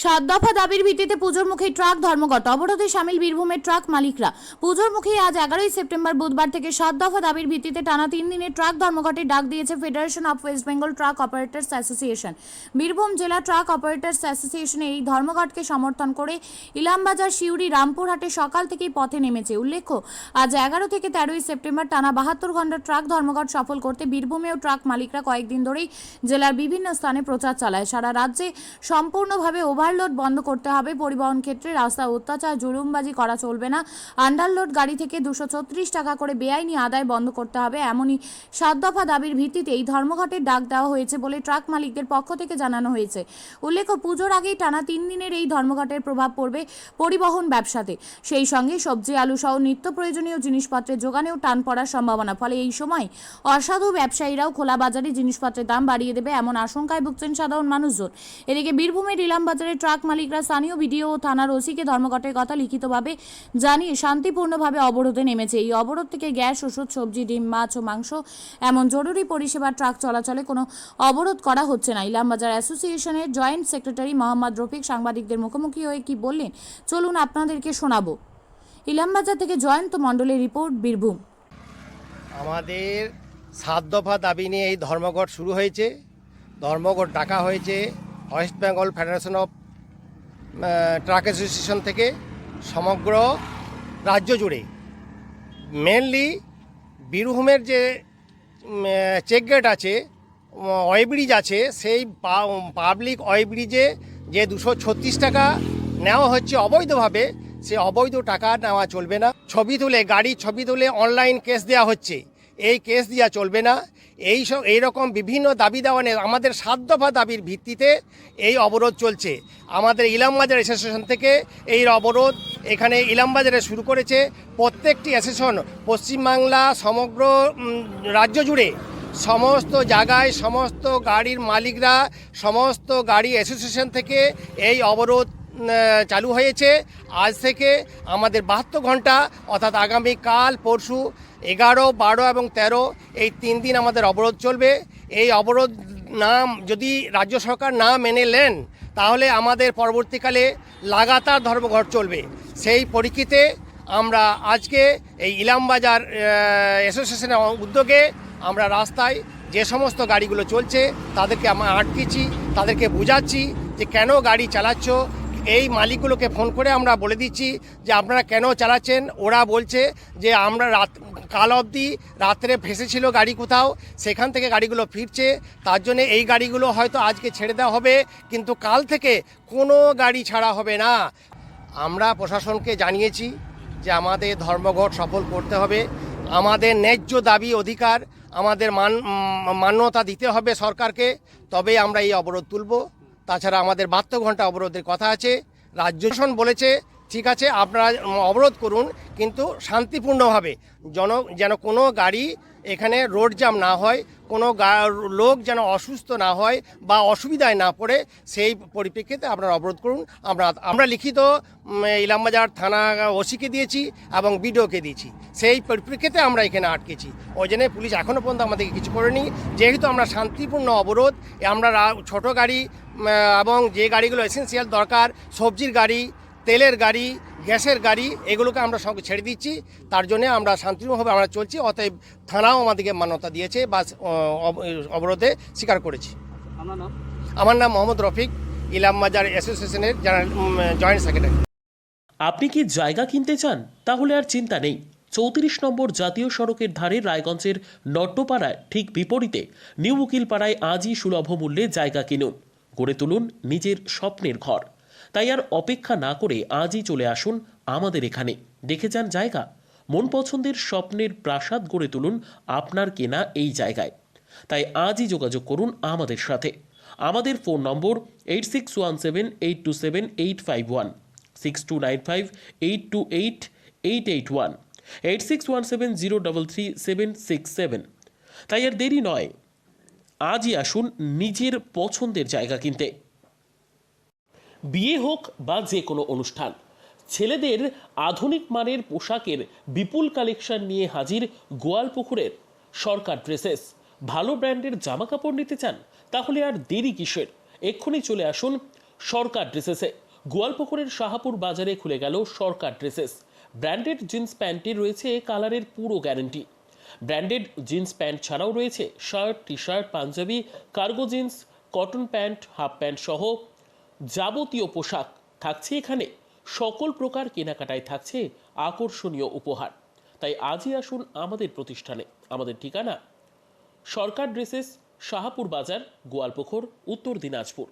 সাত দফা দাবির ভিত্তিতে পুজোর মুখে ট্রাক ধর্মঘট, অবরোধে সামিল বীরভূমের ট্রাক মালিকরা। পুজোর মুখে আজ 11ই সেপ্টেম্বর বুধবার থেকে সাত দফা দাবির ভিত্তিতে টানা 3 দিনের ট্রাক ধর্মঘটের ডাক দিয়েছে federation of West Bengal truck operators association. Birbhum জেলা ট্রাক অপারেটর্স অ্যাসোসিয়েশনের এই ধর্মঘটকে সমর্থন করে ইলামবাজার, সিউড়ি, রামপুরহাটে সকাল থেকেই পথে নেমেছে। উল্লেখ্য, আজ 11 থেকে 13ই সেপ্টেম্বর টানা 72 ঘন্টা ট্রাক ধর্মঘট সফল করতে বীরভূমেও ট্রাক মালিকরা কয়েকদিন ধরেই জেলার বিভিন্ন স্থানে প্রচার চালায়। সারা রাজ্যে সম্পূর্ণভাবে ওভারলোড বন্ধ করতে হবে, পরিবহন ক্ষেত্রে রাস্তায় অত্যাচার, জুলুমবাজি করা চলবে না, আন্ডারলোড গাড়ি থেকে 236 টাকা করে বেআইনি আদায় বন্ধ করতে হবে, এমনই 7 দফা দাবির ভিত্তিতে এই ধর্মঘটের ডাক দেওয়া হয়েছে বলে ট্রাক মালিকদের পক্ষ থেকে জানানো হয়েছে। উল্লেখ্য, পুজোর আগেই টানা 3 দিনের এই ধর্মঘটের প্রভাব পড়বে পরিবহন ব্যবসাতে, সেই সঙ্গে সবজি, আলু সহ নিত্য প্রয়োজনীয় জিনিসপত্রের যোগানেও টান পড়ার সম্ভাবনা। ফলে এই সময় অসাধু ব্যবসায়ীরাও খোলা বাজারে জিনিসপত্রের দাম বাড়িয়ে দেবে, এমন আশঙ্কায় ভুগছেন সাধারণ মানুষজন। এদিকে বীরভূমের ইলামবাজারে ট্রাক মালিকরা স্থানীয় বিডিও ও থানার ওসিকে ধর্মঘটের কথা লিখিতভাবে জানিয়ে শান্তিপূর্ণভাবে অবরোধে নেমেছে। এই অবরোধ থেকে গ্যাস, ওষুধ, সবজি, ডিম, মাছ ও মাংস এমন জরুরি পরিষেবার ট্রাক চলাচলে কোনো অবরোধ করা হচ্ছে না। ইলামবাজার অ্যাসোসিয়েশনের জয়েন্ট সেক্রেটারি মোহাম্মদ রফিক সাংবাদিকদের মুখোমুখি হয়ে কি বললেন চলুন আপনাদেরকে শোনাবো। ইলামবাজার থেকে জয়ন্ত মণ্ডলের রিপোর্ট, বীরভূম। আমাদের 7 দফা দাবি নিয়ে এই ধর্মঘট শুরু হয়েছে। ধর্মঘট ডাকা হয়েছে West Bengal federation of truck association থেকে সমগ্র রাজ্য জুড়ে। মেনলি বীরভূমের যে চেকগেট আছে, ওয়েব্রিজ আছে, সেই পাবলিক ওয়েব্রিজে যে 236 টাকা নেওয়া হচ্ছে অবৈধভাবে, সে অবৈধ টাকা নেওয়া চলবে না। ছবি তুলে, গাড়ির ছবি তুলে অনলাইন কেস দেওয়া হচ্ছে, এই কেস দেওয়া চলবে না। এইরকম বিভিন্ন দাবি দেওয়া নিয়ে আমাদের 7 দফা দাবির ভিত্তিতে এই অবরোধ চলছে। আমাদের ইলামবাজার অ্যাসোসিয়েশন থেকে এই অবরোধ এখানে ইলামবাজারে শুরু করেছে। প্রত্যেকটি অ্যাসোসিয়েশন পশ্চিমবাংলা সমগ্র রাজ্য জুড়ে সমস্ত জায়গায় সমস্ত গাড়ির মালিকরা, সমস্ত গাড়ি অ্যাসোসিয়েশন থেকে এই অবরোধ চালু হয়েছে। আজ থেকে আমাদের 72 ঘন্টা অর্থাৎ আগামীকাল, পরশু 11, 12 এবং 13 এই 3 দিন আমাদের অবরোধ চলবে। এই অবরোধ যদি রাজ্য সরকার না মেনে নেন, তাহলে আমাদের পরবর্তীকালে লাগাতার ধর্মঘট চলবে। সেই পরিপ্রেক্ষিতে আমরা আজকে এই ইলামবাজার অ্যাসোসিয়েশনের উদ্যোগে আমরা রাস্তায় যে সমস্ত গাড়িগুলো চলছে তাদেরকে আমরা আটকেছি, তাদেরকে বোঝাচ্ছি যে কেন গাড়ি চালাচ্ছ। এই মালিকগুলোকে ফোন করে আমরা বলে দিচ্ছি যে আপনারা কেন চালাচ্ছেন। ওরা বলছে যে আমরা কাল অবধি রাত্রে ফেসেছিল গাড়ি কোথাও, সেখান থেকে গাড়িগুলো ফিরছে, তার জন্য এই গাড়িগুলো হয়তো আজকে ছেড়ে দেওয়া হবে, কিন্তু কাল থেকে কোনো গাড়ি ছাড়া হবে না। আমরা প্রশাসনকে জানিয়েছি যে আমাদের ধর্মঘট সফল করতে হবে, আমাদের ন্যায্য দাবি অধিকার আমাদের মান্যতা দিতে হবে সরকারকে, তবেই আমরা এই অবরোধ তুলব। তাছাড়া আমাদের 72 ঘন্টা অবরোধের কথা আছে। রাজ্য শাসন বলেছে ঠিক আছে আপনারা অবরোধ করুন, কিন্তু শান্তিপূর্ণভাবে, যেন কোনো গাড়ি এখানে রোড জ্যাম না হয়, কোনো লোক যেন অসুস্থ না হয় বা অসুবিধায় না পড়ে, সেই পরিপ্রেক্ষিতে আপনারা অবরোধ করুন। আমরা লিখিত ইলামবাজার থানা ওসিকে দিয়েছি এবং বিডিওকে দিয়েছি, সেই পরিপ্রেক্ষিতে আমরা এখানে আটকেছি। ওই জন্য পুলিশ এখনও পর্যন্ত আমাদেরকে কিছু করেনি। যেহেতু আমরা শান্তিপূর্ণ অবরোধ, আমরা ছোট গাড়ি এবং যে গাড়িগুলো এসেন্সিয়াল দরকার, সবজির গাড়ি, তেলের গাড়ি, গ্যাসের গাড়ি, এগুলোকে আমরা সঙ্গে ছেড়ে দিচ্ছি। তার জন্য আমরা শান্তিপূর্ণভাবে আমরা চলছি। অতএব থানাও আমাদেরকে মান্যতা দিয়েছে বা অবরোধে স্বীকার করেছি। আমার নাম মোহাম্মদ রফিক, ইলামবাজার অ্যাসোসিয়েশনের জয়েন্ট সেক্রেটারি। আপনি কি জায়গা কিনতে চান? তাহলে আর চিন্তা নেই। 34 নম্বর জাতীয় সড়কের ধারে রায়গঞ্জের নট্টপাড়ায় ঠিক বিপরীতে নিউ উকিলপাড়ায় আজই সুলভ মূল্যে জায়গা কিনুন, গড়ে তুলুন নিজের স্বপ্নের ঘর। তাই আর অপেক্ষা না করে আজই চলে আসুন আমাদের এখানে, দেখে যান জায়গা। মন পছন্দের স্বপ্নের প্রাসাদ গড়ে তুলুন আপনার কেনা এই জায়গায়। তাই আজই যোগাযোগ করুন আমাদের সাথে। আমাদের ফোন নম্বর 8617827851, 6295828881, 8617033767। তাই আর দেরি নয়, আজই আসুন নিজের পছন্দের জায়গা কিনতে। বিয়ে হোক বা যে কোনো অনুষ্ঠান, ছেলেদের আধুনিক মানের পোশাকের বিপুল কালেকশন নিয়ে হাজির গোয়ালপুকুরের সরকার ড্রেসেস। ভালো ব্র্যান্ডের জামা কাপড় নিতে চান? তাহলে আর দেরি কিসের? এক্ষুনি চলে আসুন সরকার ড্রেসেসে। গোয়ালপুকুরের শাহাপুর বাজারে খুলে গেল সরকার ড্রেসেস। ব্র্যান্ডেড জিন্স প্যান্টে রয়েছে কালারের পুরো গ্যারান্টি। ব্র্যান্ডেড জিন্স প্যান্ট ছাড়াও রয়েছে shirt, T shirt, panjabi, cargo jeans, cotton pant, half pant সহ যাবতীয় পোশাক থাকছে এখানে। সকল প্রকার কেনাকাটায় থাকছে আকর্ষণীয় উপহার। তাই আজই আসুন আমাদের প্রতিষ্ঠানে। আমাদের ঠিকানা সরকার ড্রেসেস, শাহাপুর বাজার, গোয়ালপুকুর, উত্তর দিনাজপুর।